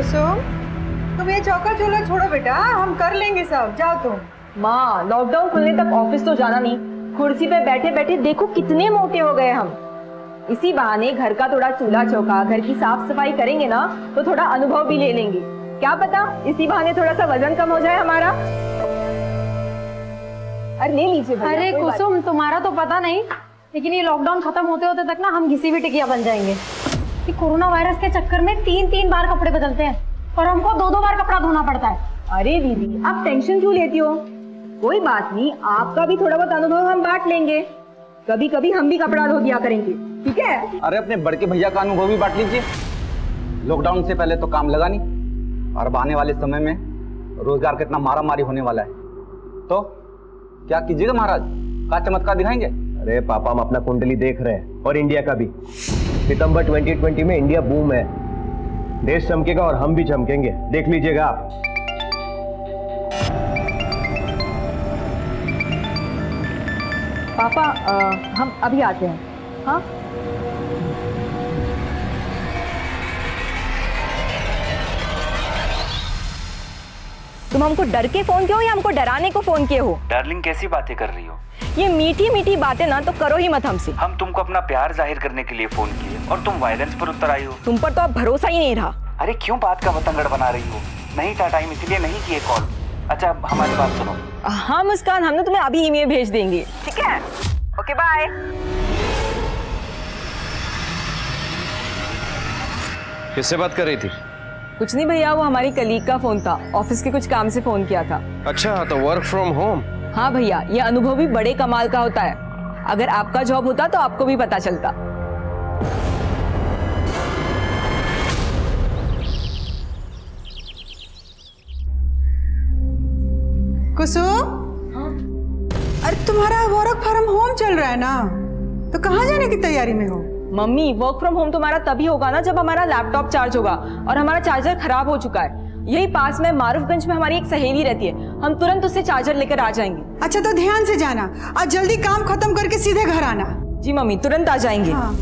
कुसुम, तुम ये चौका चूल्हा छोड़ो बेटा, हम कर लेंगे सब, जाओ तुम। माँ, लॉकडाउन खुलने तक ऑफिस तो जाना नहीं, कुर्सी पे बैठे बैठे देखो कितने मोटे हो गए हम। इसी बहाने घर का थोड़ा चूल्हा चौका, घर की साफ सफाई करेंगे ना तो थोड़ा अनुभव भी ले लेंगे। क्या पता इसी बहाने थोड़ा सा वजन कम हो जाए हमारा। अरे ले लीजिए भैया। अरे कुसुम, तुम्हारा तो पता नहीं, लेकिन ये लॉकडाउन खत्म होते होते तक ना हम घिसी हुई टिकिया बन जाएंगे। कि कोरोना वायरस के चक्कर में 3-3 बार कपड़े बदलते हैं और हमको 2-2 बार कपड़ा धोना पड़ता है। अरे दीदी, आप टेंशन क्यों लेती हो? कोई बात नहीं, आपका भी थोड़ा बहुत अनुभव हम बांट लेंगे। कभी कभी हम भी कपड़ा धो दिया करेंगे, ठीक है? अरे अपने बड़के भैया का अनुभव भी बांट लीजिए। लॉकडाउन से पहले तो काम लगा नहीं, और अब आने वाले समय में रोजगार कितना मारा मारी होने वाला है, तो क्या कीजिएगा महाराज? क्या चमत्कार दिखाएंगे? अरे पापा, हम अपना कुंडली देख रहे हैं, और इंडिया का भी। सितंबर 2020 में इंडिया बूम है, देश चमकेगा और हम भी चमकेंगे, देख लीजिएगा आप। पापा, हम अभी आते हैं। हाँ, तुम हमको डर के फोन किए हो या हमको डराने को फोन किए हो? डार्लिंग, कैसी बातें कर रही हो? ये मीठी मीठी बातें ना तो करो ही मत हमसे। हम तुमको अपना प्यार जाहिर करने के लिए फोन किए और तुम वायलेंस पर उतर आई हो। तुम पर तो अब भरोसा ही नहीं रहा। अरे क्यों बात का बतंगड़ बना रही हो? नहीं था टाइम, इसलिए नहीं किए कॉल। अच्छा, अब हमारी बात सुनो। हाँ मुस्कान, हम ना तुम्हें अभी ईमेल भेज देंगे, ठीक है? Okay bye. किससे बात कर रही थी? कुछ नहीं भैया, वो हमारी कलीग का फोन था, ऑफिस के कुछ काम से फोन किया था। अच्छा, तो वर्क फ्रॉम होम। हाँ भैया, ये अनुभव भी बड़े कमाल का होता है। अगर आपका जॉब होता तो आपको भी पता चलता। कुसुम, अरे तुम्हारा वर्क फ्रॉम होम चल रहा है ना, तो कहाँ जाने की तैयारी में हो? मम्मी, वर्क फ्रॉम होम तुम्हारा तभी होगा ना जब हमारा लैपटॉप चार्ज होगा, और हमारा चार्जर खराब हो चुका है। यही पास में मारूफगंज में हमारी एक सहेली रहती है, हम तुरंत उससे चार्जर लेकर आ जाएंगे। अच्छा तो ध्यान से जाना, आज जल्दी काम खत्म करके सीधे घर आना। जी मम्मी, तुरंत आ जाएंगे। हाँ।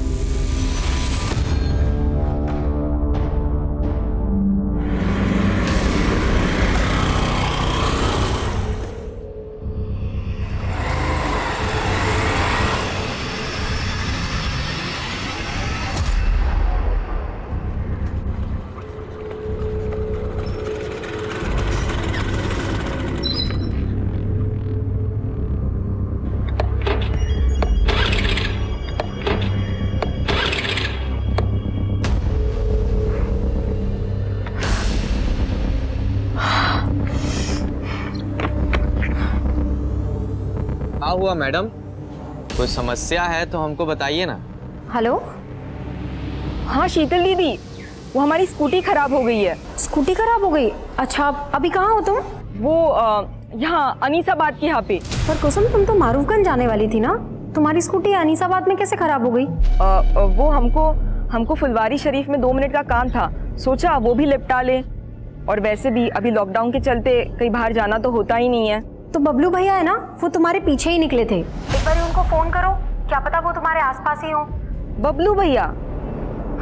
क्या हुआ मैडम? कोई समस्या है तो हमको बताइए ना। हेलो। हाँ शीतल दीदी, वो हमारी स्कूटी खराब हो गई है। स्कूटी खराब हो गई? अच्छा, अभी कहाँ हो तुम? वो यहाँ अनीसाबाद के यहाँ पे। पर कुसुम, तुम तो मारूफगंज जाने वाली थी ना, तुम्हारी स्कूटी अनीसाबाद में कैसे खराब हो गई? वो हमको फुलवारी शरीफ में 2 मिनट का काम था, सोचा वो भी निपटा ले। और वैसे भी अभी लॉकडाउन के चलते कहीं बाहर जाना तो होता ही नहीं है। तो बबलू भैया है ना, वो तुम्हारे पीछे ही निकले थे। एक बार उनको फोन करो, क्या पता वो तुम्हारे आसपास ही हो। बबलू भैया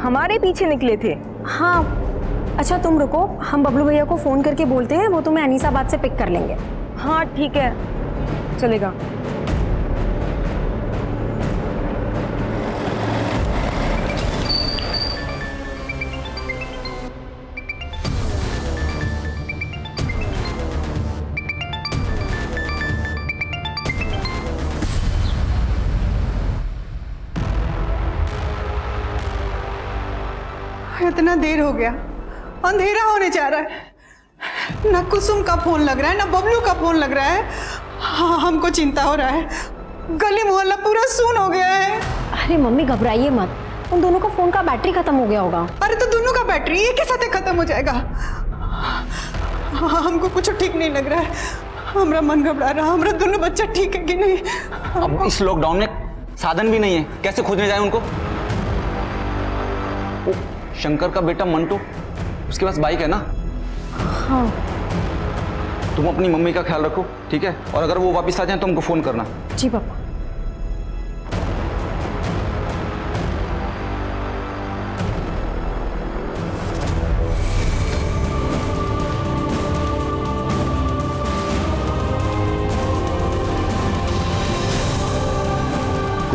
हमारे पीछे निकले थे? हाँ। अच्छा तुम रुको, हम बबलू भैया को फोन करके बोलते हैं, वो तुम्हें अनीसाबाद से पिक कर लेंगे। हाँ ठीक है, चलेगा। इतना देर हो गया, अंधेरा होने जा रहा है। ना कुसुम का फोन लग रहा है, ना बबलू का फोन लग रहा है। हाँ, हमको चिंता हो रहा है, गली मोहल्ला पूरा सुन हो गया है। अरे मम्मी घबराइए मत, उन दोनों का फोन का बैटरी खत्म हो गया होगा। अरे तो दोनों का बैटरी एक के साथ खत्म हो जाएगा। हमको कुछ ठीक नहीं लग रहा है, हमारा मन घबरा रहा। हमारा दोनों बच्चा ठीक है कि नहीं? अब इस लॉकडाउन में साधन भी नहीं है, कैसे खोजने जाए उनको? शंकर का बेटा मंटू, उसके पास बाइक है ना? हाँ। तुम अपनी मम्मी का ख्याल रखो, ठीक है? और अगर वो वापस आ जाए तो हमको फोन करना। जी पापा।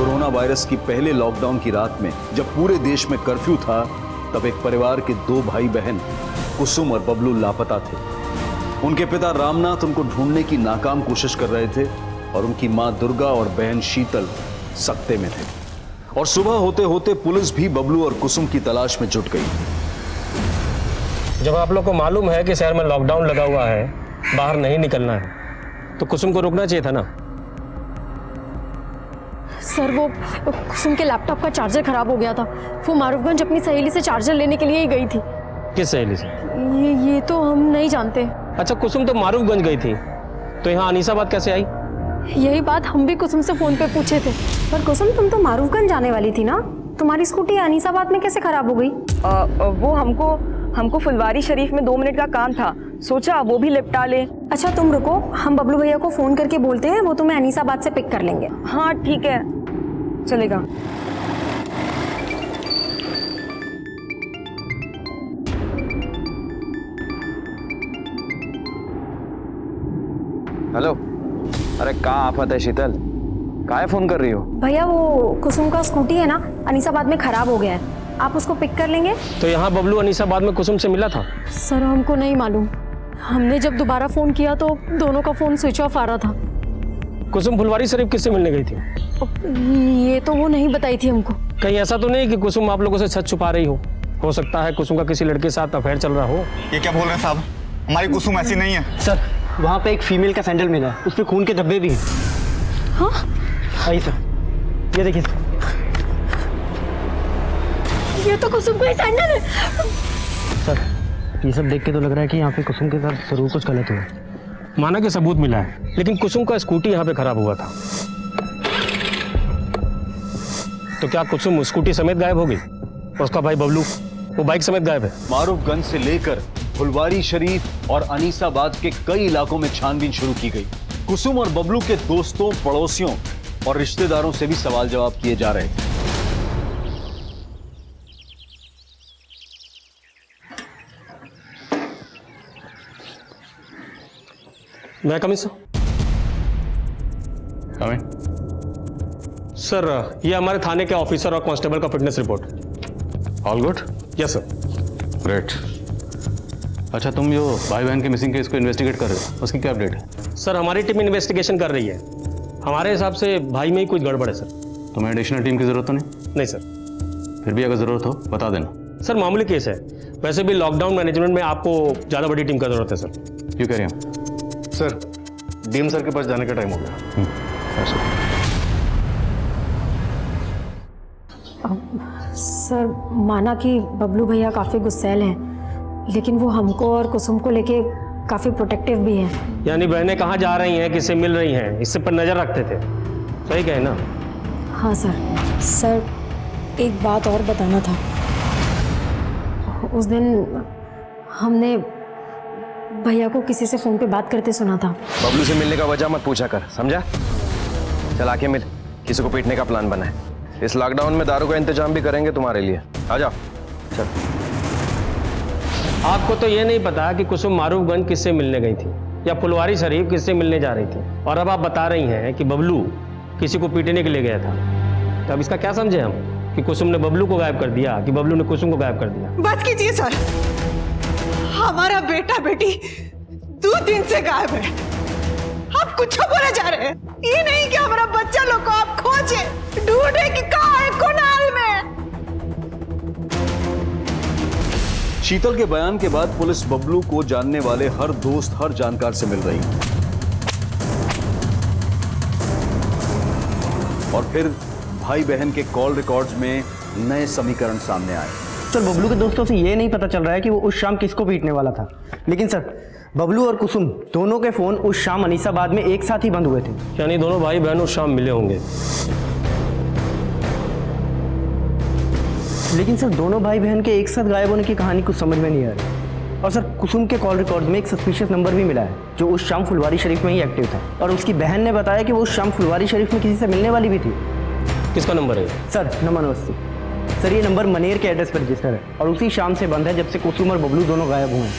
कोरोना वायरस की पहले लॉकडाउन की रात में जब पूरे देश में कर्फ्यू था, तब एक परिवार के 2 भाई बहन कुसुम और बबलू लापता थे। उनके पिता रामनाथ उनको ढूंढने की नाकाम कोशिश कर रहे थे और उनकी मां दुर्गा और बहन शीतल सकते में थे। और सुबह होते होते पुलिस भी बबलू और कुसुम की तलाश में जुट गई। जब आप लोग को मालूम है कि शहर में लॉकडाउन लगा हुआ है, बाहर नहीं निकलना है, तो कुसुम को रुकना चाहिए था ना। सर वो कुसुम के लैपटॉप का चार्जर खराब हो गया था। वो मारूफगंज अपनी सहेली से चार्जर लेने के लिए ही गई थी। किस सहेली से? ये तो हम नहीं जानते। अच्छा, कुसुम तो मारूफगंज गई थी, तो यहाँ अनीसाबाद कैसे आई? यही बात हम भी कुसुम से फोन पे पूछे थे। पर कुसुम, तुम तो मारूफगंज जाने वाली थी ना, तुम्हारी स्कूटी अनीसाबाद में कैसे खराब हो गई? वो हमको फुलवारी शरीफ में 2 मिनट का काम था, सोचा वो भी निपटा ले। अच्छा तुम रुको, हम बबलू भैया को फोन करके बोलते हैं, वो तुम्हें अनीसाबाद से पिक कर लेंगे। हाँ ठीक है, चलेगा। हेलो, अरे कहाँ आफत है शीतल? काहे फोन कर रही हो? भैया वो कुसुम का स्कूटी है ना, अनीसाबाद में खराब हो गया है, आप उसको पिक कर लेंगे? तो यहाँ बबलू अनीसाबाद में कुसुम से मिला था? सर हमको नहीं मालूम, हमने जब दोबारा फोन किया तो दोनों का फोन स्विच ऑफ आ रहा था। कुसुम फुलवारी शरीफ किससे मिलने गई थी? ये तो वो नहीं बताई थी हमको। कहीं ऐसा तो नहीं कि कुसुम आप लोगों से सच छुपा रही हो सकता है कुसुम का किसी लड़के के साथ अफेयर चल रहा हो। ये क्या बोल रहे हैं साहब? हमारी कुसुम ऐसी नहीं है। सर वहाँ पे एक फीमेल का सैंडल मिला है, उसमें खून के धब्बे भी हैं। हाँ? आइए सर, ये देखिए ये तो कुसुम का ही सैंडल है। सर, ये सब देख के तो लग रहा है कि यहाँ पे कुसुम के साथ जरूर कुछ गलत हुआ। माना कि सबूत मिला है, लेकिन कुसुम का स्कूटी यहाँ पे खराब हुआ था, तो क्या कुसुम स्कूटी समेत गायब हो गई? उसका भाई बबलू वो बाइक समेत गायब है। मारूफगंज से लेकर फुलवारी शरीफ और अनीसाबाद के कई इलाकों में छानबीन शुरू की गई। कुसुम और बबलू के दोस्तों, पड़ोसियों और रिश्तेदारों से भी सवाल जवाब किए जा रहे थे। मैं कमिंग सर, ये हमारे थाने के ऑफिसर और कांस्टेबल का fitness report. All good? Yes sir. Great. अच्छा, तुम जो भाई बहन के मिसिंग केस को इन्वेस्टिगेट कर रहे हो, उसकी क्या अपडेट है? सर हमारी टीम इन्वेस्टिगेशन कर रही है, हमारे हिसाब से भाई में ही कुछ गड़बड़ है सर। तुम्हें एडिशनल टीम की जरूरत तो नहीं? नहीं सर। फिर भी अगर जरूरत हो बता देना। सर मामूली केस है, वैसे भी लॉकडाउन मैनेजमेंट में आपको ज़्यादा बड़ी टीम का जरूरत है सर। यू कह रहे हैं सर, डीएम सर के पास जाने का टाइम हो गया। सर माना कि बबलू भैया काफ़ी गुस्सैल हैं, लेकिन वो हमको और कुसुम को लेके काफ़ी प्रोटेक्टिव भी हैं। यानी बहनें कहाँ जा रही हैं, किससे मिल रही हैं, इससे पर नज़र रखते थे। सही कहे ना? हाँ सर। सर एक बात और बताना था। उस दिन हमने भैया को किसी से फ़ोन पे बात करते सुना था। बबलू से मिलने का वजह मत पूछा कर, समझा? चल आके मिल, किसी को पीटने का प्लान बना है। इस लॉकडाउन में दारू का इंतजाम भी करेंगे तुम्हारे लिए। आ जाओ। चल। आपको तो ये नहीं पता कि कुसुम मारूफगंज किससे मिलने गई थी या फुलवारी शरीफ किससे मिलने जा रही थी, और अब आप बता रही हैं कि बबलू किसी को पीटने के लिए गया था। तो अब इसका क्या समझे हम, कि कुसुम ने बबलू को गायब कर दिया कि बबलू ने कुसुम को गायब कर दिया? बस कीजिए सर, हमारा बेटा बेटी 2 दिन से गायब है। आप कुछ बोले जा रहे हैं। ये नहीं कि हमारा बच्चा लोग को आप खोजे ढूंढे कि कहाँ है, कुनाल में। शीतल के बयान के बाद पुलिस बबलू को जानने वाले हर दोस्त, हर जानकार से मिल रही है। और फिर भाई बहन के कॉल रिकॉर्ड्स में नए समीकरण सामने आए। सर बबलू के दोस्तों से ये नहीं पता चल रहा है कि वो उस शाम किसको पीटने वाला था, लेकिन सर बबलू और कुसुम दोनों के फोन उस शाम अनीसाबाद में एक साथ ही बंद हुए थे। यानी दोनों भाई बहन उस शाम मिले होंगे। लेकिन सर दोनों भाई बहन के एक साथ गायब होने की कहानी कुछ समझ में नहीं आ रही। और सर कुसुम के कॉल रिकॉर्ड में एक सस्पिशियस नंबर भी मिला है जो उस शाम फुलवारी शरीफ में ही एक्टिव था, और उसकी बहन ने बताया कि वो उस शाम फुलवारी शरीफ में किसी से मिलने वाली भी थी। किसका नंबर है? Sir number 80। सर ये नंबर मनेर के एड्रेस पर रजिस्टर है और उसी शाम से बंद है जब से कुसुम और बबलू दोनों गायब हुए हैं।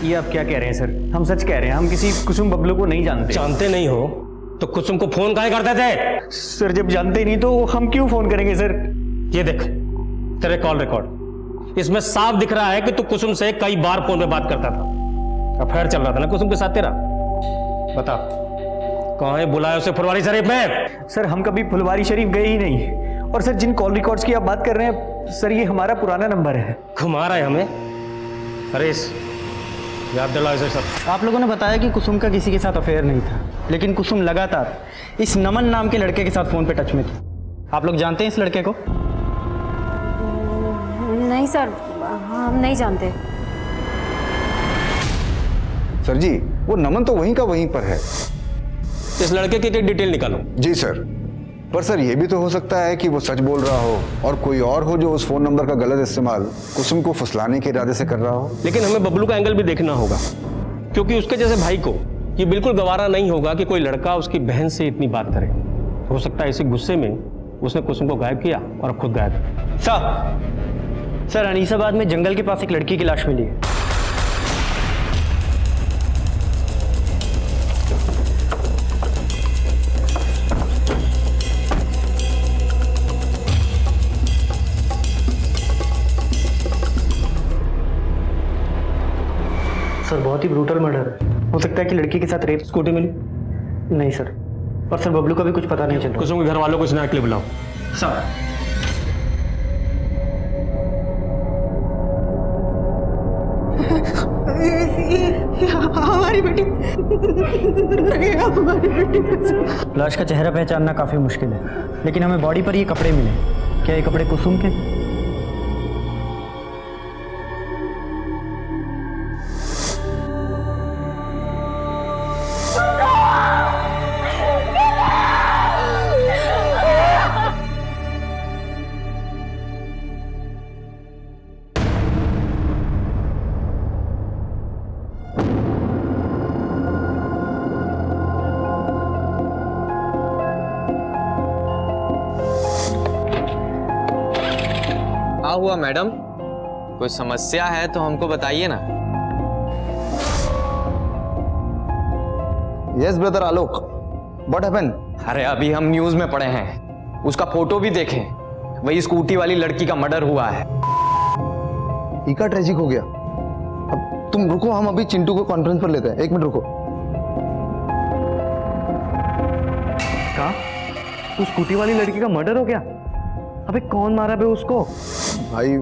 ये आप क्या कह रहे हैं सर? हम सच कह रहे हैं, हम किसी कुसुम बबलू को नहीं जानते। जानते नहीं हो तो कुसुम को फोन काहे करते थे? सर जब जानते ही नहीं तो हम क्यों फोन करेंगे सर? ये देख तेरे कॉल रिकॉर्ड, इसमें साफ दिख रहा है कि तू कुसुम से कई बार फोन पे बात करता था। अफेयर चल रहा था ना कुसुम के साथ तेरा। बता कहाँ है बुलाया उसे फुलवारी शरीफ में? सर हम कभी फुलवारी शरीफ गए ही नहीं। और सर जिन कॉल रिकॉर्ड्स की आप बात कर रहे हैं सर ये हमारा पुराना नंबर है। घुमा रहा है हमें। हरीश याद दिलाओ इसे सब। आप लोगों ने बताया कि कुसुम का किसी के साथ अफेयर नहीं था, लेकिन कुसुम लगातार इस नमन नाम के लड़के के साथ फोन पे टच में थी। आप लोग जानते हैं इस लड़के को? नहीं सर, हम नहीं जानते। सर जी वो नमन तो वहीं का वहीं पर है। इस लड़के की डिटेल निकालो। जी सर, पर सर ये भी तो हो सकता है कि वो सच बोल रहा हो और कोई और हो जो उस फोन नंबर का गलत इस्तेमाल कुसुम को फुसलाने के इरादे से कर रहा हो। लेकिन हमें बबलू का एंगल भी देखना होगा, क्योंकि उसके जैसे भाई को ये बिल्कुल गवारा नहीं होगा कि कोई लड़का उसकी बहन से इतनी बात करे। हो सकता है इसी गुस्से में उसने कुसुम को गायब किया और अब खुद गायब है। सर अनीसाबाद में जंगल के पास एक लड़की की लाश मिली है। सर बहुत ही ब्रूटल मर्डर है। हो सकता है कि लड़की के साथ रेप। स्कूटी मिली? नहीं सर। और सर बबलू का भी कुछ पता नहीं चल रहा। कुसुम के घर वालों को स्नैक के लिए बुलाओ। सर हमारी बेटी नहीं, हमारी बेटी। लाश का चेहरा पहचानना काफी मुश्किल है, लेकिन हमें बॉडी पर ये कपड़े मिले। क्या ये कपड़े कुसुम के? क्या हुआ मैडम? कोई समस्या है तो हमको बताइए ना। Yes brother Alok, what happened? अरे अभी हम न्यूज में पढ़े हैं, उसका फोटो भी देखें, वही स्कूटी वाली लड़की का मर्डर हुआ है। इका ट्रेजिक हो गया। अब तुम रुको, हम अभी चिंटू को कॉन्फ्रेंस पर लेते हैं। 1 मिनट रुको। कहा उस स्कूटी वाली लड़की का मर्डर हो गया? अबे कौन मारा बे उसको? भाई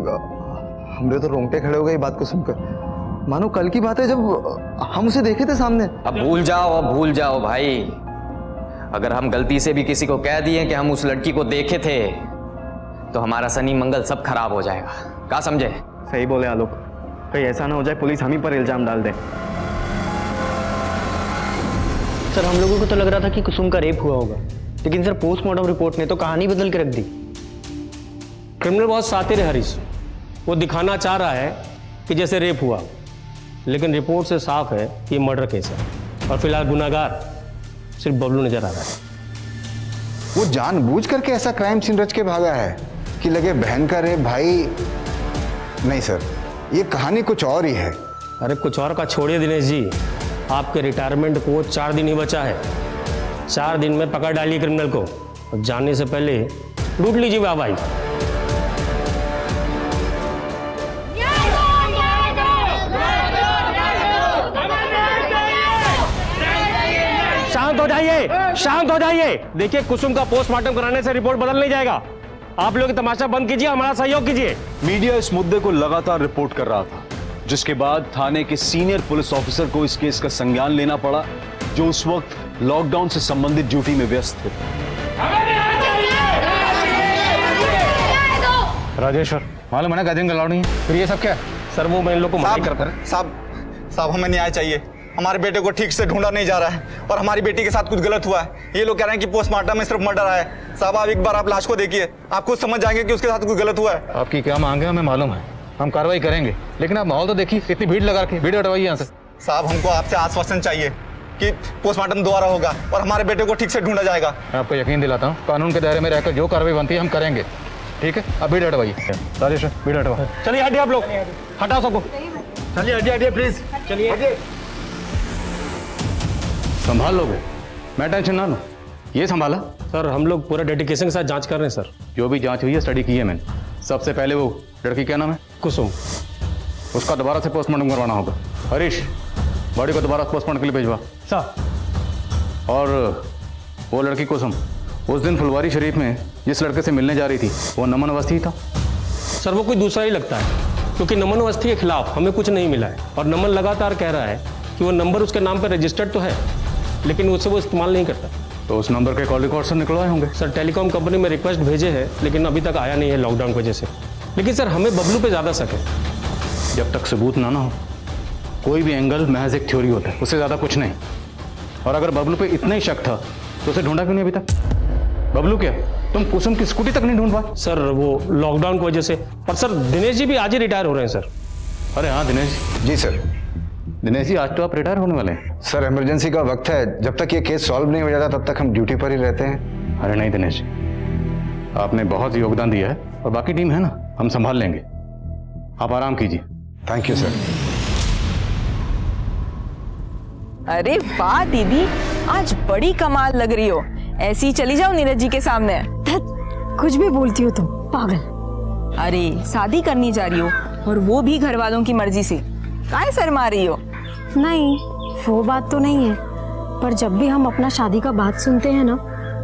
हमरे तो रोंगटे खड़े हो गए बात को सुनकर। मानो कल की बात है जब हम उसे देखे थे सामने। अब भूल जाओ भाई। अगर हम गलती से भी किसी को कह दिए कि हम उस लड़की को देखे थे तो हमारा शनि मंगल सब खराब हो जाएगा। क्या समझे? सही बोले आलोक, कहीं ऐसा ना हो जाए पुलिस हम ही पर इल्जाम डाल दे। सर हम लोगों को तो लग रहा था कि कुसुम का रेप हुआ होगा, लेकिन सर पोस्टमार्टम रिपोर्ट ने तो कहानी बदल के रख दी। क्रिमिनल बहुत शातिर है हरीश, वो दिखाना चाह रहा है कि जैसे रेप हुआ, लेकिन रिपोर्ट से साफ है कि ये मर्डर केस है और फिलहाल गुनाहगार सिर्फ बबलू नजर आ रहा है। वो जानबूझ करके ऐसा क्राइम सीन रच के भागा है कि लगे बहन का रेप। भाई नहीं सर, ये कहानी कुछ और ही है। अरे कुछ और का छोड़िए दिनेश जी, आपके रिटायरमेंट को 4 दिन ही बचा है। 4 दिन में पकड़ डालिए क्रिमिनल को और जानने से पहले लूट लीजिए वाहवाही। शांत हो जाइए। देखिए कुसुम का पोस्टमार्टम कराने से रिपोर्ट बदल नहीं जाएगा। आप लोग तमाशा बंद कीजिए, हमारा सहयोग कीजिए। मीडिया इस मुद्दे को लगातार रिपोर्ट कर रहा था, जिसके बाद थाने के सीनियर पुलिस ऑफिसर को इस केस का संज्ञान लेना पड़ा, जो उस वक्त लॉकडाउन से संबंधित ड्यूटी में व्यस्त थे। राजेश्वर मालूम है ना गैदरिंग अलाउड नहीं है, फिर ये सब क्या है? सर वो मैं इन लोग को माफ करता साहब हमें न्याय चाहिए। हमारे बेटे को ठीक से ढूंढा नहीं जा रहा है और हमारी बेटी के साथ कुछ गलत हुआ है। ये लोग कह रहे हैं कि पोस्टमार्टम में सिर्फ मर्डर आया है। साहब आप एक बार आप लाश को देखिए, आप खुद समझ जाएंगे कि उसके साथ कुछ गलत हुआ है। आपकी क्या मांग है हमें मालूम है, हम कार्रवाई करेंगे, लेकिन आप माहौल तो देखिए, इतनी भीड़ लगा के वीडियो हटवाइए यहाँ से। साहब हमको आपसे आश्वासन चाहिए कि पोस्टमार्टम दोबारा होगा और हमारे बेटे को ठीक से ढूंढा जाएगा। मैं आपको यकीन दिलाता हूँ, कानून के दायरे में रहकर जो कार्रवाई बनती है हम करेंगे। ठीक है, अब भीड़ हटवाइए। राजेश्वर भीड़ हटवा। चलिए हटिए आप लोग, हटाओ सबको। चलिए हटिए प्लीज, चलिए। संभाल लोगे, मैं टेंशन ना लो, ये संभाला। सर हम लोग पूरा डेडिकेशन के साथ जांच कर रहे हैं सर। जो भी जांच हुई है स्टडी की है मैंने। सबसे पहले वो लड़की क्या नाम है? कुसुम। उसका दोबारा से पोस्टमार्टम करवाना होगा। हरीश, बॉडी को दोबारा पोस्टमार्टम के लिए भिजवा। सर। और वो लड़की कुसुम उस दिन फुलवारी शरीफ में जिस लड़के से मिलने जा रही थी वो नमन अवस्थी ही था? सर वो कोई दूसरा ही लगता है, क्योंकि नमन अवस्थी के खिलाफ हमें कुछ नहीं मिला है और नमन लगातार कह रहा है कि वो नंबर उसके नाम पर रजिस्टर्ड तो है लेकिन उससे वो इस्तेमाल नहीं करता। तो उस नंबर के कॉल रिकॉर्ड से निकलवाए होंगे। सर टेलीकॉम कंपनी में रिक्वेस्ट भेजे हैं लेकिन अभी तक आया नहीं है लॉकडाउन की वजह से। लेकिन सर हमें बबलू पे ज़्यादा शक है। जब तक सबूत ना हो कोई भी एंगल महज एक थ्योरी होता है, उससे ज़्यादा कुछ नहीं। और अगर बबलू पे इतना ही शक था तो उसे ढूंढा क्यों नहीं अभी तक? बबलू क्या तुम कुसुम की स्कूटी तक नहीं ढूंढ पाए? सर वो लॉकडाउन की वजह से। पर सर दिनेश जी भी आज ही रिटायर हो रहे हैं सर। अरे हाँ दिनेश जी सर। दिनेश जी आज तो आप रिटायर होने वाले हैं। सर इमरजेंसी का वक्त है, जब तक ये केस सॉल्व नहीं हो जाता तब तक हम ड्यूटी पर ही रहते हैं। अरे नहीं दिनेश, आपने बहुत योगदान दिया है और बाकी टीम है ना, हम संभाल लेंगे। आप आराम कीजिए। Thank you sir. अरे वाह दीदी, आज बड़ी कमाल लग रही हो। ऐसी ही चली जाओ नीरज जी के सामने। कुछ भी बोलती हो तुम, पागल। अरे शादी करनी जा रही हो और वो भी घर वालों की मर्जी से, काहे शर्मा रही हो? नहीं वो बात तो नहीं है, पर जब भी हम अपना शादी का बात सुनते हैं ना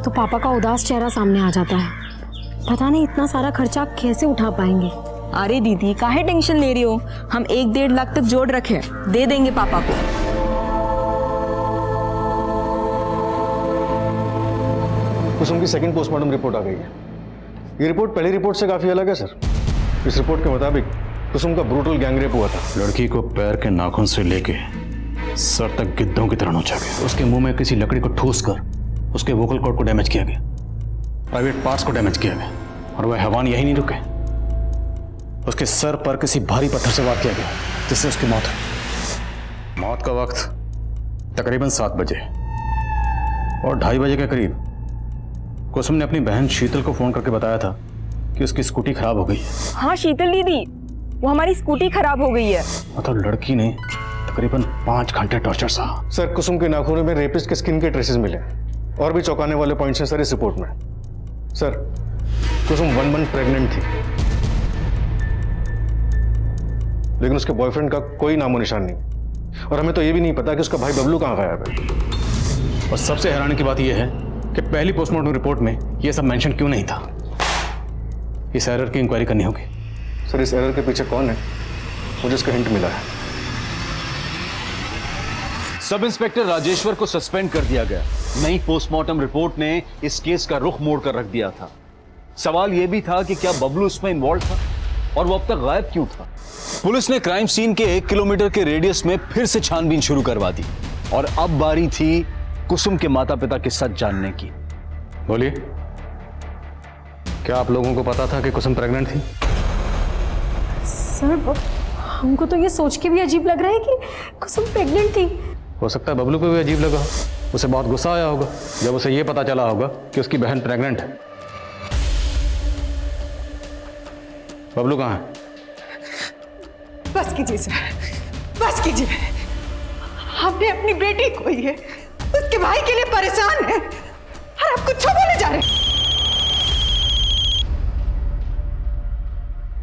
तो पापा का उदास चेहरा सामने आ जाता है। पता नहीं इतना सारा खर्चा कैसे उठा पाएंगे। अरे दीदी काहे टेंशन ले रही हो, हम 1-1.5 लाख तक जोड़ रखे, दे देंगे पापा को। कुसुम की सेकंड पोस्टमार्टम रिपोर्ट आ गई है। ये रिपोर्ट पहली रिपोर्ट से काफी अलग है सर। इस रिपोर्ट के मुताबिक कुसुम का ब्रूटल गैंगरेप हुआ था। लड़की को पैर के नाखून से लेके सर तक गिद्धों की तरह नोचा गया। उसके मुंह में किसी लकड़ी को ठूस कर उसके वोकल कॉर्ड को डैमेज किया गया, प्राइवेट पार्ट्स को डैमेज किया गया और वह हैवान यही नहीं रुके, उसके सर पर किसी भारी पत्थर से वार किया गया जिससे उसकी मौत हुई। मौत का वक्त तकरीबन 7 बजे और 2:30 बजे के करीब कुसुम ने अपनी बहन शीतल को फोन करके बताया था कि उसकी स्कूटी खराब हो गई है। हाँ शीतल दीदी, वो हमारी स्कूटी खराब हो गई है। मतलब लड़की ने तकरीबन 5 घंटे टॉर्चर सहा। सर कुसुम के नाखूनों में रेपिस्ट के स्किन के ट्रेसेस मिले और भी चौंकाने वाले पॉइंट्स हैं सर इस रिपोर्ट में। सर कुसुम 1 मंथ प्रेग्नेंट थी लेकिन उसके बॉयफ्रेंड का कोई नामो निशान नहीं और हमें तो ये भी नहीं पता कि उसका भाई बबलू कहाँ गायब है। और सबसे हैरानी की बात यह है कि पहली पोस्टमार्टम रिपोर्ट में यह सब मेंशन क्यों नहीं था। इस एरर की इंक्वायरी करनी होगी। सर इस एरर के पीछे कौन है, मुझे इसका हिंट मिला है। सब इंस्पेक्टर राजेश्वर को सस्पेंड कर दिया गया। नई पोस्टमार्टम रिपोर्ट ने इस केस का रुख मोड़ कर रख दिया था। सवाल यह भी था कि क्या बबलू इसमें इन्वॉल्व था और वो अब तक गायब क्यों था। पुलिस ने क्राइम सीन के 1 किलोमीटर के रेडियस में फिर से छानबीन शुरू करवा दी और अब बारी थी कुसुम के माता पिता के सच जानने की। बोलिए, क्या आप लोगों को पता था कि कुसुम प्रेग्नेंट थी? सर हमको तो ये सोच के भी अजीब लग रहा है कि कुसुम प्रेग्नेंट थी। हो सकता है बबलू को भी अजीब लगा, उसे बहुत गुस्सा आया होगा जब उसे यह पता चला होगा कि उसकी बहन प्रेग्नेंट है। बबलू कहाँ है? बस कीजिए सर, बस कीजिए। हमने अपनी बेटी खोई है, उसके भाई के लिए परेशान है और आप कुछ बोले जा रहे हैं।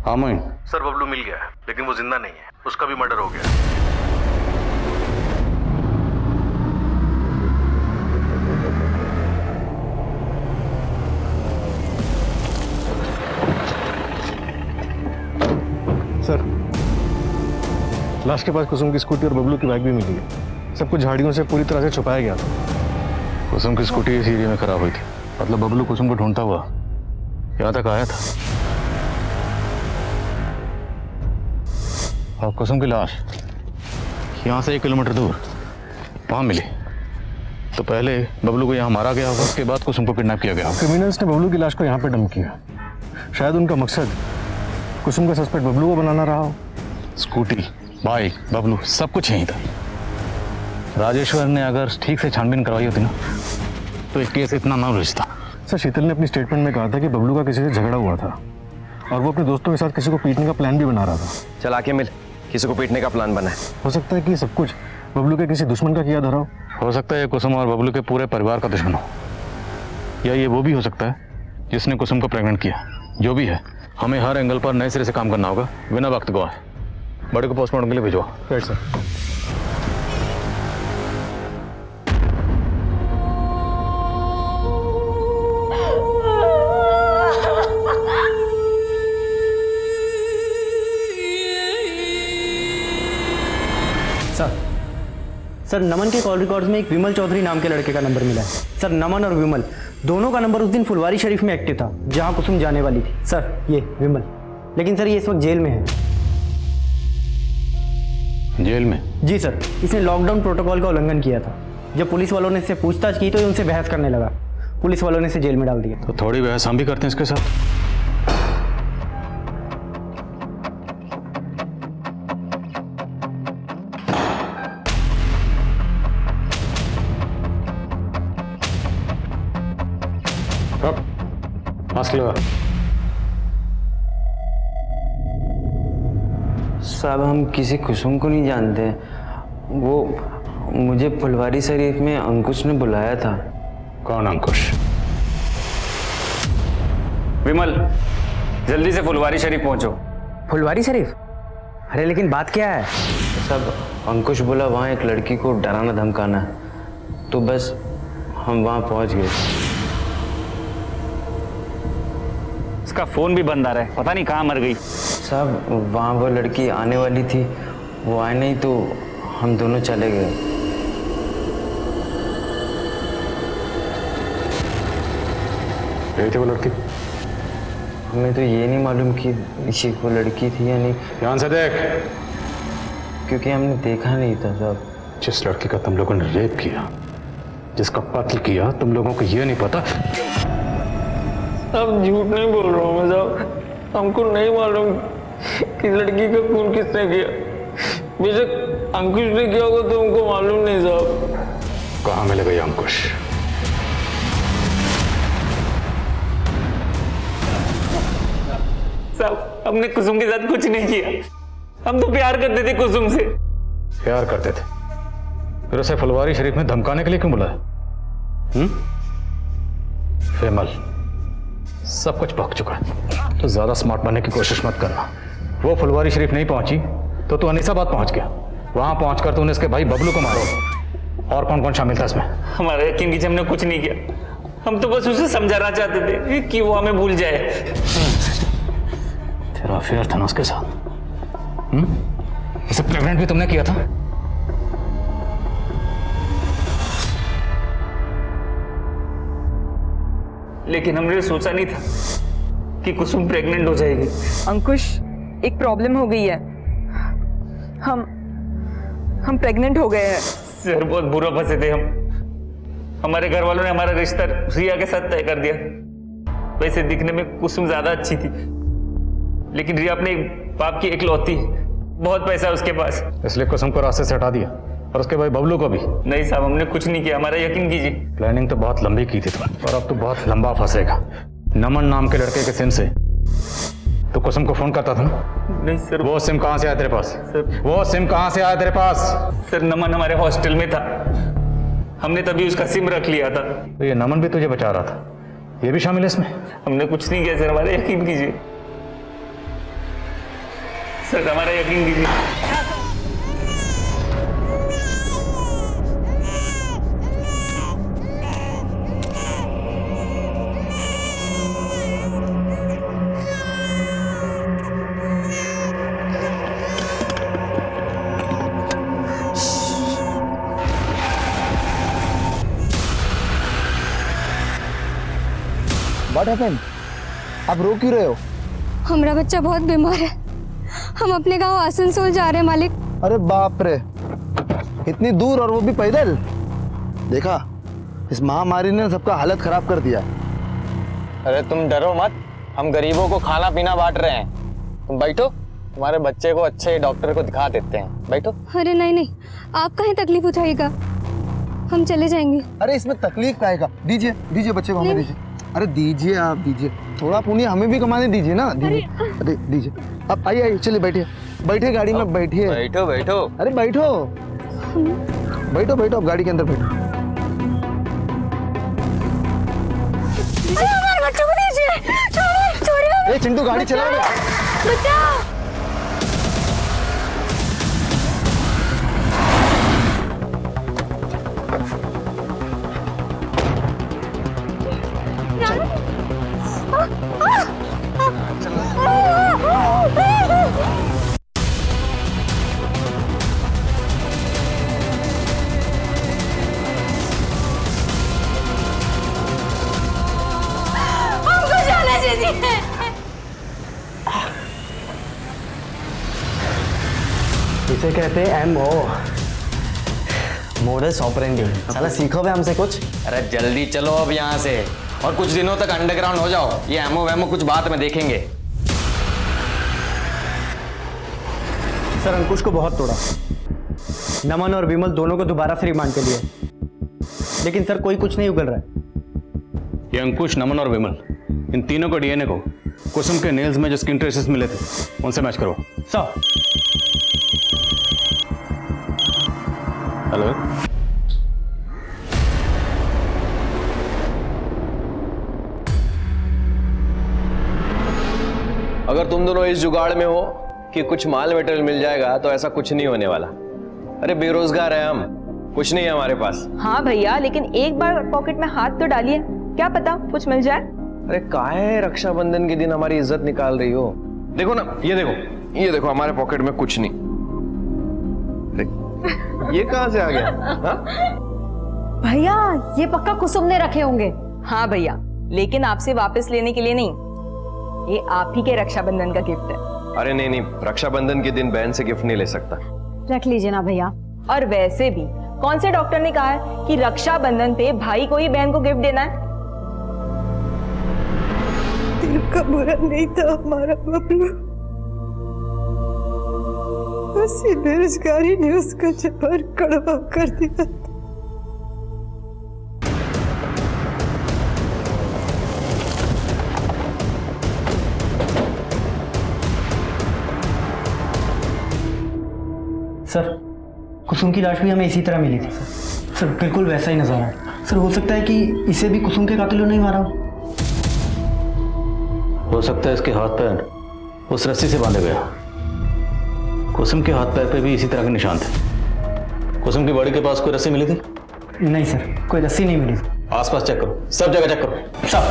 हाँ मोइन। सर बबलू मिल गया है लेकिन वो जिंदा नहीं है, उसका भी मर्डर हो गया। सर लाश के पास कुसुम की स्कूटी और बबलू की बाइक भी मिली है। सब कुछ झाड़ियों से पूरी तरह से छुपाया गया था। कुसुम की स्कूटी इस एरिया में खराब हुई थी, मतलब बबलू कुसुम को ढूंढता हुआ यहाँ तक आया था और कुसुम की लाश यहाँ से 1 किलोमीटर दूर वहाँ मिली। तो पहले बबलू को यहाँ मारा गया होगा, उसके बाद कुसुम को किडनैप किया गया होगा। क्रिमिनल्स ने बबलू की लाश को यहाँ पे डंप किया। शायद उनका मकसद कुसुम का सस्पेक्ट बबलू को बनाना रहा हो। स्कूटी, बाइक, बबलू सब कुछ यहीं था। राजेश्वर ने अगर ठीक से छानबीन करवाई होती ना तो एक केस इतना ना उलझता। सर शीतल ने अपनी स्टेटमेंट में कहा था कि बबलू का किसी से झगड़ा हुआ था और वो अपने दोस्तों के साथ किसी को पीटने का प्लान भी बना रहा था। चला के मिल, किसी को पीटने का प्लान बना है। हो सकता है कि सब कुछ बबलू के किसी दुश्मन का किया धरा हो। सकता है ये कुसुम और बबलू के पूरे परिवार का दुश्मन हो। या ये वो भी हो सकता है जिसने कुसुम को प्रेग्नेंट किया। जो भी है, हमें हर एंगल पर नए सिरे से काम करना होगा बिना वक्त गवाए। बड़े को पोस्टमार्टम के लिए भिजवा। Right sir. सर नमन के कॉल रिकॉर्ड्स में एक विमल चौधरी नाम के लड़के का नंबर मिला है। सर नमन और विमल दोनों का नंबर उस दिन फुलवारी शरीफ में एक्टिव था जहां कुसुम जाने वाली थी। सर ये विमल, लेकिन सर ये इस वक्त जेल में है। जेल में? जी सर, इसने लॉकडाउन प्रोटोकॉल का उल्लंघन किया था। जब पुलिस वालों ने इससे पूछताछ की तो ये उनसे बहस करने लगा। पुलिस वालों ने इसे जेल में डाल दिया। तो थोड़ी बहस हम भी करते हैं इसके साथ। मास्क लगा। साहब हम किसी कुसुम को नहीं जानते। वो मुझे फुलवारी शरीफ में अंकुश ने बुलाया था। कौन अंकुश? विमल, जल्दी से फुलवारी शरीफ पहुंचो। फुलवारी शरीफ? अरे लेकिन बात क्या है? साहब अंकुश बोला वहाँ एक लड़की को डराना धमकाना है, तो बस हम वहाँ पहुँच गए। उसका फोन भी बंद आ रहा है, पता नहीं कहाँ मर गई। साहब वहाँ वो लड़की आने वाली थी, वो आए नहीं तो हम दोनों चले गए। गई थी वो लड़की? हमें तो ये नहीं मालूम कि इसी वो लड़की थी या नहीं। ध्यान से देख। क्योंकि हमने देखा नहीं था साहब। जिस लड़की का तुम लोगों ने रेप किया, जिसका कत्ल किया, तुम लोगों को ये नहीं पता? अब झूठ नहीं बोल रहा हूँ मैं साहब, हमको नहीं मालूम कि लड़की का खून किसने किया। बेशक अंकुश ने किया होगा तो हमको मालूम नहीं साहब। कहाँ मिलेगा ये अंकुश? साहब हमने कुसुम के साथ कुछ नहीं किया, हम तो प्यार करते थे कुसुम से। प्यार करते थे? फिर उसे फुलवारी शरीफ में धमकाने के लिए क्यों बुलाया? विमल, सब कुछ भग चुका है, तो ज्यादा स्मार्ट बनने की कोशिश मत करना। वो फुलवारी शरीफ नहीं पहुंची तो तू अनीसाबाद पहुंच गया। वहां पहुंचकर तूने इसके भाई बबलू को मारो। और कौन कौन शामिल था इसमें? हमारा यकीन कीजिए, हमने कुछ नहीं किया। हम तो बस उसे समझाना चाहते थे कि वो हमें भूल जाए। तेरा अफेयर था ना उसके साथ? इसे प्रेग्नेंट भी तुमने किया था? लेकिन हमने सोचा नहीं था कि कुसुम प्रेग्नेंट हो जाएगी। अंकुश, एक प्रॉब्लम हो गई है। हम प्रेग्नेंट हो गए हैं। सर बहुत बुरा फंसे थे हम। हमारे घर वालों ने हमारा रिश्ता रिया के साथ तय कर दिया। वैसे दिखने में कुसुम ज्यादा अच्छी थी, लेकिन रिया अपने बाप की इकलौती, बहुत पैसा है उसके पास, इसलिए कुसुम को रास्ते से हटा दिया। और उसके भाई बबलू को भी? नहीं साहब, हमने कुछ नहीं किया, हमारा यकीन कीजिए। प्लानिंग तो बहुत लंबी की थी तुमने, और अब तो बहुत लंबा फंसेगा। नमन नाम के लड़के के सिम से तो कुसुम को फोन करता था ना? नहीं सर। वो सिम कहां से आया तेरे पास? सर वो सिम कहां से आया तेरे पास? सर नमन हमारे हॉस्टल में था, हमने तभी उसका सिम रख लिया था। तो ये नमन भी तुझे बचा रहा था, ये भी शामिल है इसमें? हमने कुछ नहीं किया सर, हमारा यकीन कीजिए सर, हमारा यकीन कीजिए। What happened? आप रो क्यों रहे हो? हमारा बच्चा बहुत बीमार है, हम अपने गांव आसनसोल जा रहे हैं मालिक। अरे बाप रे, इतनी दूर और वो भी पैदल? देखा, इस महामारी ने सबका हालत खराब कर दिया। अरे तुम डरो मत, हम गरीबों को खाना पीना बांट रहे हैं। तुम बैठो, तुम्हारे बच्चे को अच्छे डॉक्टर को दिखा देते हैं। बैठो। अरे नहीं, आप कहीं तकलीफ उठाइएगा, हम चले जाएंगे। अरे इसमें तकलीफ काहे का? दीजिए बच्चे को हमें दीजिए। अरे दीजिए, आप दीजिए, थोड़ा पुण्य हमें भी कमाने दीजिए ना। दीजिए, अरे दीजिए। अब आइए, चलिए बैठिए गाड़ी में, बैठिए। बैठो। अरे बैठो, अब गाड़ी के अंदर बैठो। चिंटू गाड़ी चलाओ बे। बचाओ। हमको जाना चाहिए। इसे कहते हैं MO, मोडस ऑपरेंडी। साला सीखो बे हमसे कुछ। अरे जल्दी चलो अब यहाँ से, और कुछ दिनों तक अंडरग्राउंड हो जाओ। ये एमओ वेमो कुछ बात में देखेंगे। सर अंकुश को बहुत तोड़ा, नमन और विमल दोनों को दोबारा से रिमांड के लिए, लेकिन सर कोई कुछ नहीं उगल रहा है। ये अंकुश, नमन और विमल, इन तीनों को डीएनए को कुसुम के नेल्स में जो स्किन ट्रेसेस मिले थे उनसे मैच करो। सर। हेलो, अगर तुम दोनों इस जुगाड़ में हो कि कुछ माल मटेरियल मिल जाएगा तो ऐसा कुछ नहीं होने वाला। अरे बेरोजगार है हम, कुछ नहीं है हमारे पास। हाँ भैया, लेकिन एक बार पॉकेट में हाथ तो डालिए, क्या पता कुछ मिल जाए। अरे काहे रक्षाबंधन के दिन हमारी इज्जत निकाल रही हो? देखो ना, ये देखो हमारे पॉकेट में कुछ नहीं। ये कहां से आ गया? भैया ये पक्का कुसुम ने रखे होंगे। हाँ भैया, लेकिन आपसे वापस लेने के लिए नहीं, ये आप ही के रक्षाबंधन का गिफ्ट है। अरे नहीं, रक्षाबंधन के दिन बहन से गिफ्ट नहीं ले सकता। रख लीजिए ना भैया। और वैसे भी कौन से डॉक्टर ने कहा है कि रक्षाबंधन पे भाई को ही बहन को गिफ्ट देना है? दिल का बुरा नहीं था हमारा बबलू, उसी बेरोजगारी ने उसका जबर कड़वा कर दिया। सर कुसुम की लाश भी हमें इसी तरह मिली थी सर। सर बिल्कुल वैसा ही नजारा है। सर हो सकता है कि इसे भी कुसुम के कातिलों ने ही मारा हो सकता है इसके हाथ पैर उस रस्सी से बांधे गया। कुसुम के हाथ पैर पे भी इसी तरह के निशान थे। कुसुम की बॉडी के पास कोई रस्सी मिली थी? नहीं सर, कोई रस्सी नहीं मिली। आसपास चेक करो, सब जगह चेक करो। सब।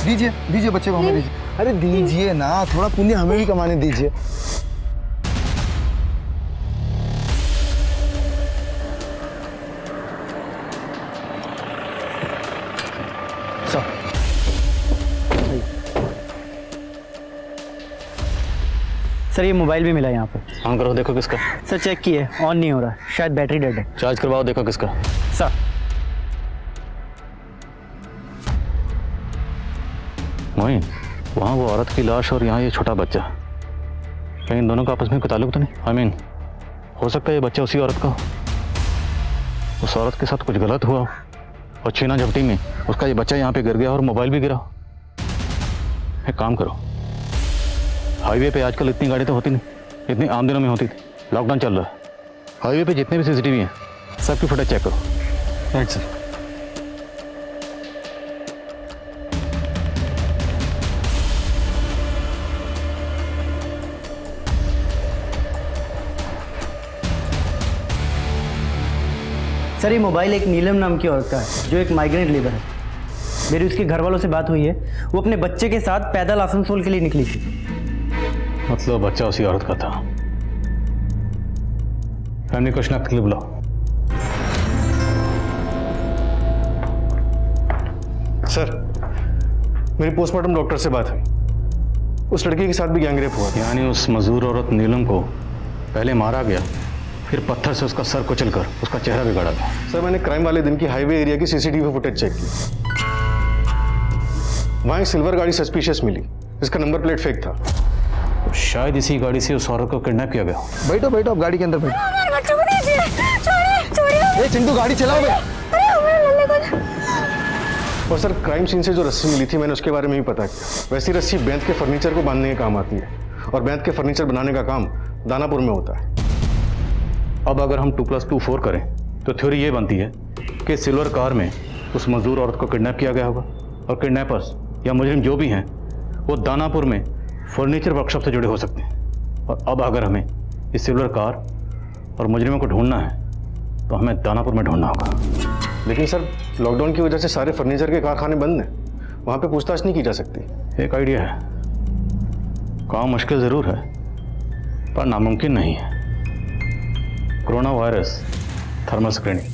दीजिए दीजिए बच्चे को हमें दीजिए। अरे दीजिए ना, थोड़ा पुण्य हमें भी कमाने दीजिए। सर ये मोबाइल भी मिला यहाँ पे। ऑन करो, देखो किसका। सर चेक किए, ऑन नहीं हो रहा, शायद बैटरी डेड है। चार्ज करवाओ, देखो किसका। सर मोइन, वहाँ वो औरत की लाश और यहाँ ये छोटा बच्चा, कहीं इन दोनों का आपस में कोई ताल्लुक तो नहीं? आई मीन, हो सकता है ये बच्चा उसी औरत का हो, उस औरत के साथ कुछ गलत हुआ और छीना झपटी में उसका ये बच्चा यहाँ पे गिर गया और मोबाइल भी गिरा। एक काम करो, हाईवे पे आजकल इतनी गाड़ी तो होती नहीं, इतनी आम दिनों में होती थी। लॉकडाउन चल रहा है, हाईवे पे जितने भी सीसीटीवी हैं सबकी फुटेज चेक करो। Right sir. सर ये मोबाइल एक नीलम नाम की औरत का है जो एक माइग्रेंट लेबर है। मेरी उसके घर वालों से बात हुई है, वो अपने बच्चे के साथ पैदल आसनसोल के लिए निकली थी। मतलब बच्चा उसी औरत का था। फैमिली क्वेश्चन आपके लिए बुलाओ। सर मेरी पोस्टमार्टम डॉक्टर से बात हुई, उस लड़की के साथ भी गैंगरेप हुआ। यानी उस मजदूर औरत नीलम को पहले मारा गया, फिर पत्थर से उसका सर कुचलकर उसका चेहरा बिगाड़ा गया। सर मैंने क्राइम वाले दिन की हाईवे एरिया की सीसीटीवी फुटेज चेक की, वहां एक सिल्वर गाड़ी सस्पिशियस मिली जिसका नंबर प्लेट फेक था। तो शायद इसी गाड़ी से उस औरत को किडनैप किया गया। बैठो बैठो, आप गाड़ी के अंदर बैठो। हमारे बच्चों को दीजिए, छोड़िए छोड़िए। चिंटू गाड़ी चलाओ बे। अरे हमारे लल्ले को और सर क्राइम सीन से जो रस्सी मिली थी मैंने उसके बारे में भी पता किया। वैसी रस्सी बैंत के फर्नीचर को बांधने के काम आती है और बैंत के फर्नीचर बनाने का काम दानापुर में होता है। अब अगर हम 2+2 4 करें तो थ्योरी ये बनती है कि सिल्वर कार में उस मजदूर औरत को किडनैप किया गया होगा और किडनैपर्स या मुजरिम जो भी हैं वो दानापुर में फर्नीचर वर्कशॉप से जुड़े हो सकते हैं। और अब अगर हमें इस सिल्वर कार और मुजरिमों को ढूंढना है तो हमें दानापुर में ढूंढना होगा। लेकिन सर लॉकडाउन की वजह से सारे फर्नीचर के कारखाने बंद हैं, वहाँ पे पूछताछ नहीं की जा सकती। एक आइडिया है, काम मुश्किल ज़रूर है पर नामुमकिन नहीं है। Corona virus thermal screening.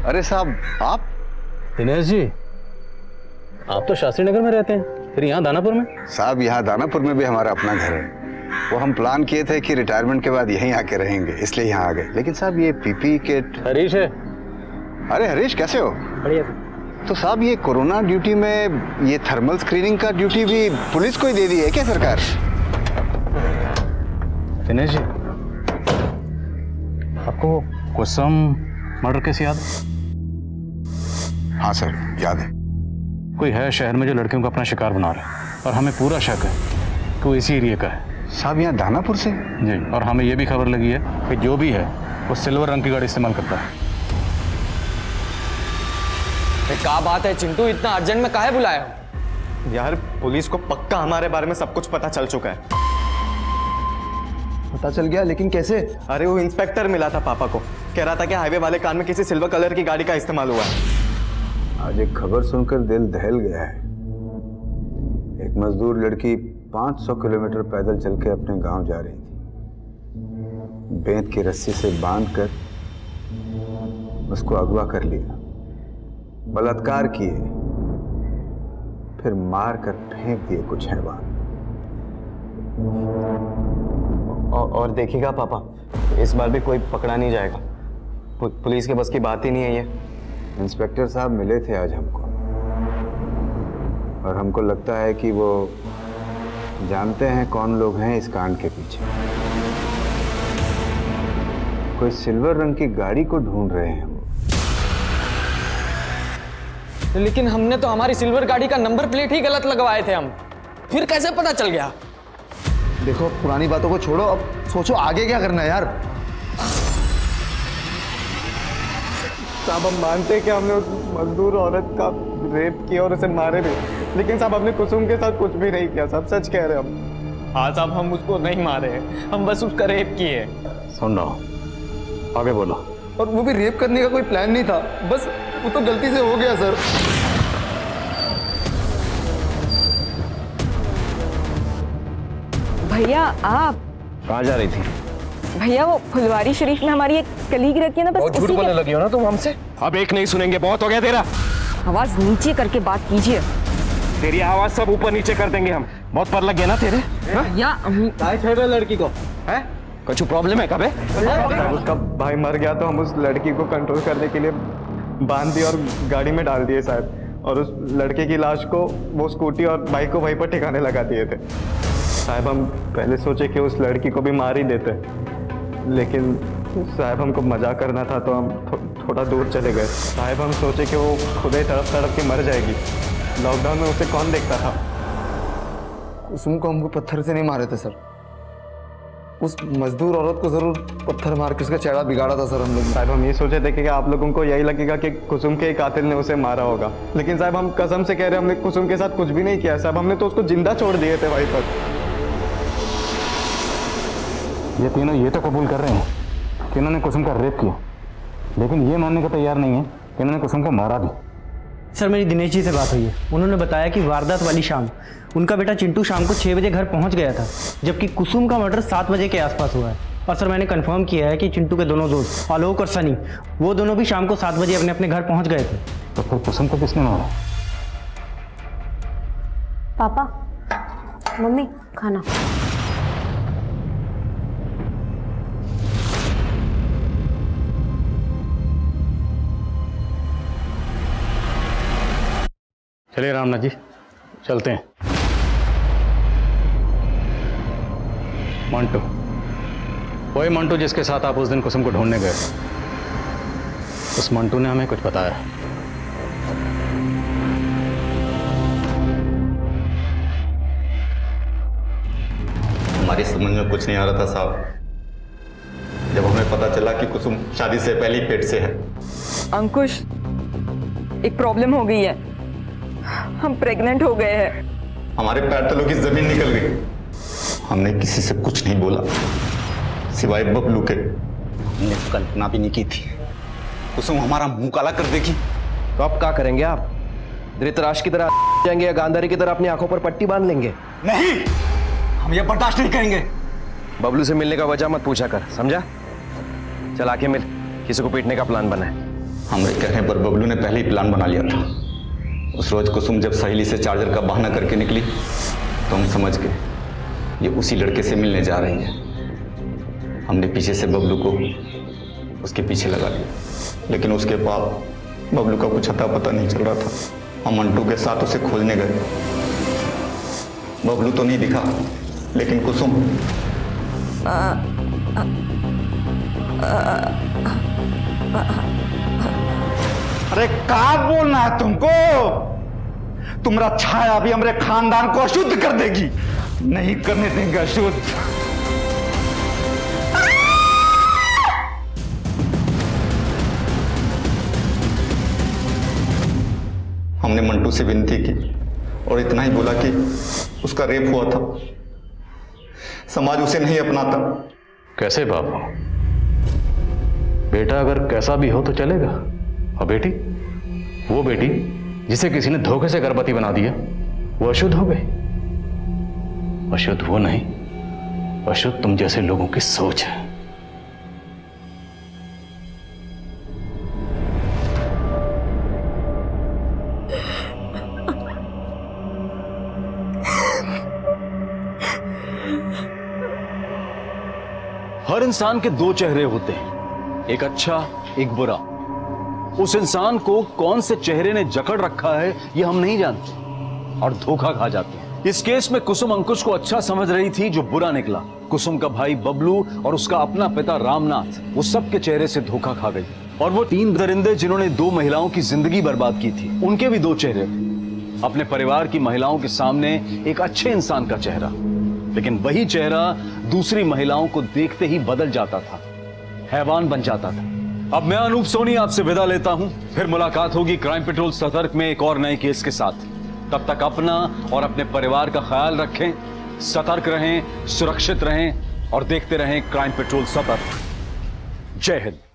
अरे साहब आप? दिनेश जी, आप तो शास्त्री नगर में रहते हैं, फिर यहाँ दानापुर में? साहब यहाँ दानापुर में भी हमारा अपना घर है। वो हम प्लान किए थे कि रिटायरमेंट के बाद यहीं आके रहेंगे, इसलिए यहाँ आ गए। लेकिन साहब ये पीपी किट। हरीश है। अरे हरीश कैसे हो? बढ़िया। तो साहब ये कोरोना ड्यूटी में ये थर्मल स्क्रीनिंग का ड्यूटी भी पुलिस को ही दे दी है क्या सरकार? दिनेश जी, आपको कुसुम मर्डर केस याद है? हाँ सर याद है। कोई है शहर में जो लड़कियों को अपना शिकार बना रहा है और हमें पूरा शक है कि वो इसी एरिया का है। साहब यहाँ दानापुर से? जी, और हमें ये भी खबर लगी है कि जो भी है वो सिल्वर रंग की गाड़ी इस्तेमाल करता है। क्या बात है चिंटू, इतना अर्जेंट में काहे बुलाया? यार पुलिस को पक्का हमारे बारे में सब कुछ पता चल चुका है। पता चल गया? लेकिन कैसे? अरे वो इंस्पेक्टर मिला था पापा को, कह रहा था कि हाईवे वाले कान में किसी सिल्वर कलर की गाड़ी का इस्तेमाल हुआ है। आज एक खबर सुनकर दिल दहल गया है। एक मजदूर लड़की 500 किलोमीटर पैदल चल के अपने गांव जा रही थी। बेंत की रस्सी से बांधकर उसको अगवा कर लिया, बलात्कार किए, फिर मार कर फेंक दिए कुछ हैवान। और देखिएगा पापा, इस बार भी कोई पकड़ा नहीं जाएगा। पुलिस के बस की बात ही नहीं है ये। इंस्पेक्टर साहब मिले थे आज हमको और हमको लगता है कि वो जानते हैं कौन लोग हैं इस कांड के पीछे। कोई सिल्वर रंग की गाड़ी को ढूंढ रहे हैं वो। लेकिन हमने तो हमारी सिल्वर गाड़ी का नंबर प्लेट ही गलत लगवाए थे हम, फिर कैसे पता चल गया? देखो पुरानी बातों को छोड़ो, अब सोचो आगे क्या करना है यार। साहब हम मानते हैं कि हमने उस मजदूर औरत का रेप किया और उसे मारे भी, लेकिन साहब हमने कुसुम के साथ कुछ भी नहीं किया। सब सच कह रहे हैं हम। हाँ साहब, हम उसको नहीं मारे हैं, हम बस उसका रेप किए। सुन रहा, आगे बोलो। और वो भी रेप करने का कोई प्लान नहीं था, बस वो तो गलती से हो गया सर। भैया आप कहाँ जा रही थी? भैया वो फुलवारी शरीफ में हमारी एक कलीग रहती है ना, बस बहुत झूठ बोलने लगी हो ना तुम हमसे। अब एक नहीं सुनेंगे, बहुत हो गया तेरा। आवाज नीचे करके बात कीजिए। तेरी आवाज सब ऊपर नीचे कर देंगे हम। बहुत पर लग गया ना तेरे। भैया छोड़ लड़की को है कुछ प्रॉब्लम है? कब है? उसका भाई मर गया तो हम उस लड़की को कंट्रोल करने के लिए बांध दिए और गाड़ी में डाल दिए साहब, और उस लड़के की लाश को वो स्कूटी और बाइक को वहीं पर ठिकाने लगा दिए थे साहब। हम पहले सोचे कि उस लड़की को भी मार ही देते, लेकिन साहब हमको मजाक करना था तो हम थोड़ा दूर चले गए साहब। हम सोचे कि वो खुद ही तड़प तड़प के मर जाएगी। लॉकडाउन में उसे कौन देखता था? कुसुम को हमको पत्थर से नहीं मारे थे सर, उस मजदूर औरत को जरूर पत्थर मार के उसका चेहरा बिगाड़ा था सर हम लोग। साहब हम ये सोचे थे कि आप लोगों को यही लगेगा कि कुसुम के कातिल ने उसे मारा होगा, लेकिन साहब हम कसम से कह रहे हैं हमने कुसुम के साथ कुछ भी नहीं किया साहब। हमने तो उसको जिंदा छोड़ दिए थे वहीं पर। ये तीनों ये तो कबूल कर रहे हैं कि इन्होंने कुसुम का रेप किया, लेकिन ये मानने को तैयार नहीं है कि इन्होंने कुसुम को मारा भी। सर मेरी दिनेश जी से बात हुई है, उन्होंने बताया कि वारदात वाली शाम उनका बेटा चिंटू शाम को 6 बजे घर पहुंच गया था, जबकि कुसुम का मर्डर 7 बजे के आसपास हुआ है। और सर मैंने कंफर्म किया है कि चिंटू के दोनों दोस्त आलोक और सनी, वो दोनों भी शाम को 7 बजे अपने अपने घर पहुंच गए थे। तो फिर कुसुम को किसने मारा? पापा, मम्मी, खाना। चलिए रामनाथ जी, चलते हैं। मंटू, वही मंटू जिसके साथ आप उस दिन कुसुम को ढूंढने गए, उस मंटू ने हमें कुछ बताया। हमारी समझ में कुछ नहीं आ रहा था साहब, जब हमें पता चला कि कुसुम शादी से पहले ही पेट से है। अंकुश, एक प्रॉब्लम हो गई है, हम प्रेग्नेंट हो गए हैं। हमारे पैर तलों की जमीन निकल गई। हमने किसी से कुछ नहीं बोला सिवाय बबलू के। हमने कल्पना भी नहीं की थी कुसुम हमारा मुंह काला कर देगी। तो अब क्या करेंगे आप? धृतराष्ट्र की तरह जाएंगे या गांधारी की तरह अपनी आंखों पर पट्टी बांध लेंगे? नहीं, हम ये बर्दाश्त नहीं करेंगे। बबलू से मिलने का वजह मत पूछा कर, समझा? चल आके मिल, किसी को पीटने का प्लान बना है। हमरे कहने पर बबलू ने पहले ही प्लान बना लिया था। उस रोज कुसुम जब सहेली से चार्जर का बहाना करके निकली तो हम समझ गए ये उसी लड़के से मिलने जा रही है। हमने पीछे से बबलू को उसके पीछे लगा लिया, लेकिन उसके बाद बबलू का कुछ अता पता नहीं चल रहा था। हम मंटू के साथ उसे खोजने गए। बबलू तो नहीं दिखा, लेकिन कुसुम अरे क्या बोलना है तुमको? तुम्हारा छाया भी हमारे खानदान को अशुद्ध कर देगी। नहीं करने देंगे अशुद्ध। हमने मंटू से विनती की और इतना ही बोला कि उसका रेप हुआ था, समाज उसे नहीं अपनाता। कैसे बाबू? बेटा अगर कैसा भी हो तो चलेगा, और बेटी, वो बेटी जिसे किसी ने धोखे से गर्भवती बना दिया, वो अशुद्ध हो गई। अशुद्ध वो नहीं, अशुद्ध तुम जैसे लोगों की सोच है। हर इंसान के दो चेहरे होते हैं, एक अच्छा एक बुरा। उस इंसान को कौन से चेहरे ने जकड़ रखा है ये हम नहीं जानते और धोखा खा जाते हैं। इस केस में कुसुम अंकुश को अच्छा समझ रही थी जो बुरा निकला। कुसुम का भाई बबलू और उसका अपना पिता रामनाथ, वो सबके चेहरे से धोखा खा गई। और वो तीन दरिंदे जिन्होंने दो महिलाओं की जिंदगी बर्बाद की थी, उनके भी दो चेहरे थे। अपने परिवार की महिलाओं के सामने एक अच्छे इंसान का चेहरा, लेकिन वही चेहरा दूसरी महिलाओं को देखते ही बदल जाता था, हैवान बन जाता था। अब मैं अनूप सोनी आपसे विदा लेता हूं, फिर मुलाकात होगी क्राइम पेट्रोल सतर्क में एक और नए केस के साथ। तब तक अपना और अपने परिवार का ख्याल रखें, सतर्क रहें, सुरक्षित रहें और देखते रहें क्राइम पेट्रोल सतर्क। जय हिंद।